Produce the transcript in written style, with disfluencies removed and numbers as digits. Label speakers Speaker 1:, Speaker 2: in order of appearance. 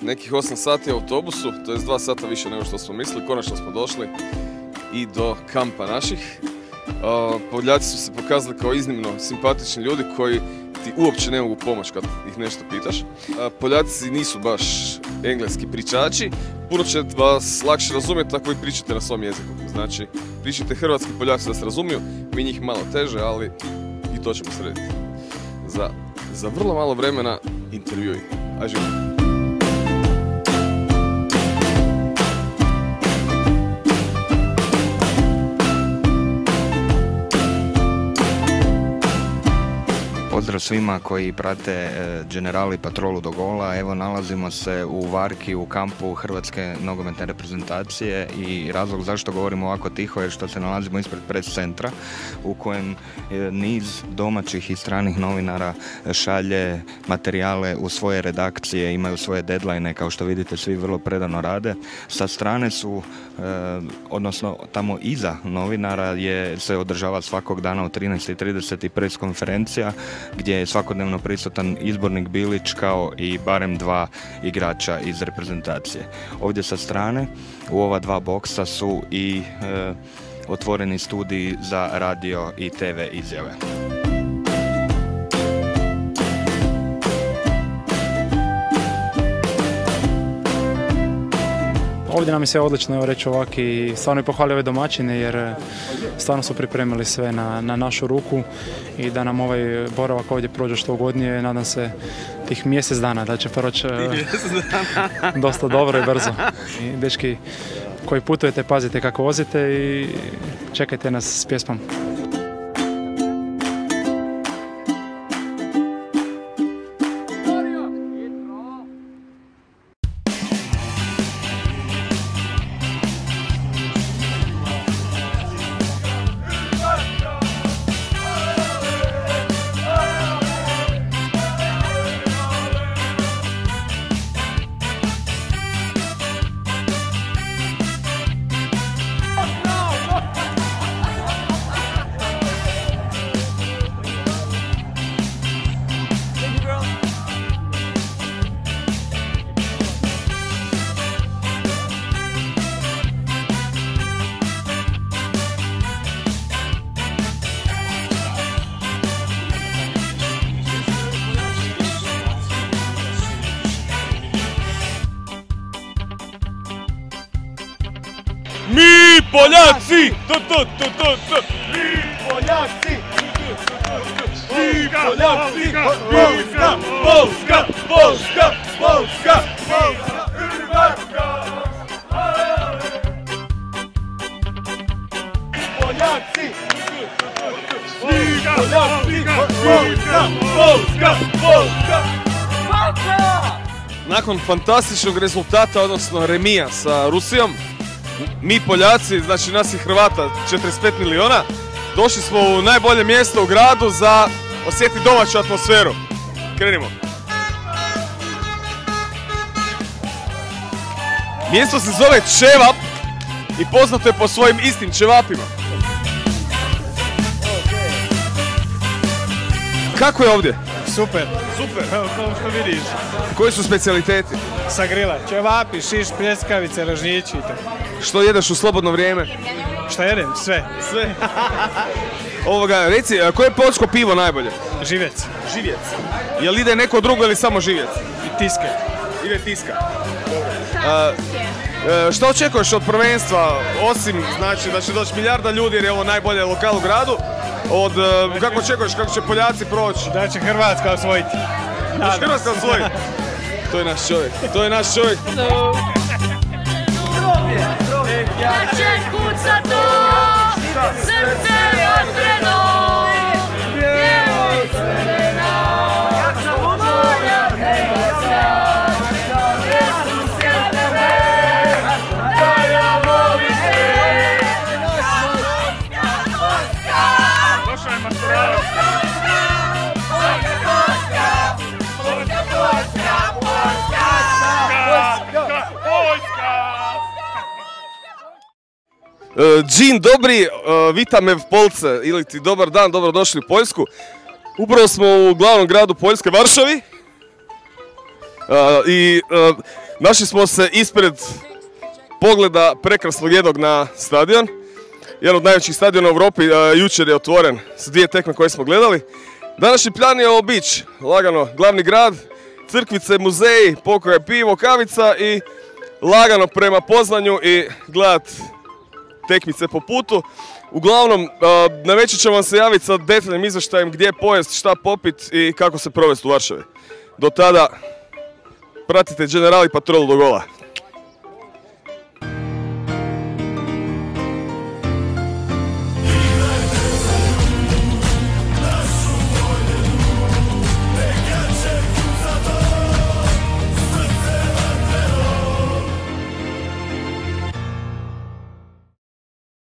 Speaker 1: nekih 8 sati u autobusu, to je 2 sata više nego što smo mislili, konačno smo došli i do kampa naših. Poljaci su se pokazali kao iznimno simpatični ljudi koji ti uopće ne mogu pomoći kad ih nešto pitaš. Poljaci nisu baš engleski pričači, puno će vas lakše razumjeti ako vi pričate na svom jeziku. Znači, pričate hrvatski, Poljaci da se razumiju, mi njih malo teže, ali i to ćemo srediti. Za vrlo malo vremena intervjuj. Aj živimo.
Speaker 2: Pozdrav svima koji prate Generali Patrolu do gola. Evo, nalazimo se u Varki, u kampu Hrvatske nogometne reprezentacije i razlog zašto govorimo ovako tiho je što se nalazimo ispred press centra u kojem niz domaćih i stranih novinara šalje materijale u svoje redakcije, imaju svoje deadline, kao što vidite svi vrlo predano rade. Sa strane su, odnosno tamo iza novinara se održava svakog dana u 13:30 i press konferencija gdje je svakodnevno prisutan izbornik Bilić kao i barem 2 igrača iz reprezentacije. Ovdje sa strane u ova 2 boksa su i otvoreni studiji za radio i TV izjave.
Speaker 3: Ovdje nam je sve odlično, evo reći ovak, i stvarno je pohvalio ove domaćine jer stvarno su pripremili sve na našu ruku i da nam ovaj boravak ovdje prođe što ugodnije. Nadam se tih mjesec dana da će proći dosta dobro i brzo. I dečki koji putujete, pazite kako vozite i čekajte nas s pjesmom.
Speaker 1: Mi Poljaci! Mi Poljaci! Mi Poljaci! Polska! Polska! Polska! Polska! Hrvatska! Poljaci! Mi Poljaci! Polska! Polska! Polska! Nakon fantastičnog rezultata, odnosno remija sa Rusijom, mi Poljaci, znači nas i Hrvata 45 miliona, došli smo u najbolje mjesto u gradu za osjetiti domaću atmosferu. Krenimo. Mjesto se zove Čevap i poznato je po svojim istim ćevapima. Kako je ovdje?
Speaker 4: Super.
Speaker 1: Super.
Speaker 4: Evo, kao što vidiš.
Speaker 1: Koji su specijaliteti?
Speaker 4: Sa grila. Ćevapi, šiš, pljeskavice, ražnjići i to.
Speaker 1: Što jedeš u slobodno vrijeme?
Speaker 4: Šta jedem? Sve.
Speaker 1: Sve. Reci, koje je poljsko pivo najbolje?
Speaker 4: Živjec.
Speaker 1: Živjec. Jel ide neko drugo ili samo Živjec?
Speaker 4: I tiske.
Speaker 1: Ide tiska. Što očekuješ od prvenstva, osim znači da će doći milijarda ljudi jer je ovo najbolje lokal u gradu? Kako očekuješ, kako će Poljaci proći?
Speaker 4: Da će Hrvatska osvojiti.
Speaker 1: Da će Hrvatska osvojiti? To je naš čovjek. To je naš čovjek.
Speaker 5: Da će kuca to srce vatreno, bijelo crvena, moja Hrvatska, Jesuske tebe, da ja volim te.
Speaker 4: Došao je maturala.
Speaker 1: Dzień dobry, witamy w Polsce, ili ti dobar dan, dobrodošli u Poljsku. Upravo smo u glavnom gradu Poljske, Varšavi. Našli smo se ispred pogleda prekrasnog jednog na stadion. Jedan od najvećih stadiona u Europi, jučer je otvoren s 2 tekme koje smo gledali. Današnji plan je obići lagano glavni grad, crkvice, muzeji, pokoje, pivo, kavica i lagano prema Poznanju i gledat tekmice po putu. Uglavnom, na večer ćemo vam se javiti sa detaljnim izvještajem gdje pojest, šta popit i kako se provesti u Varšavi. Do tada, pratite Generali Patrolu do gola.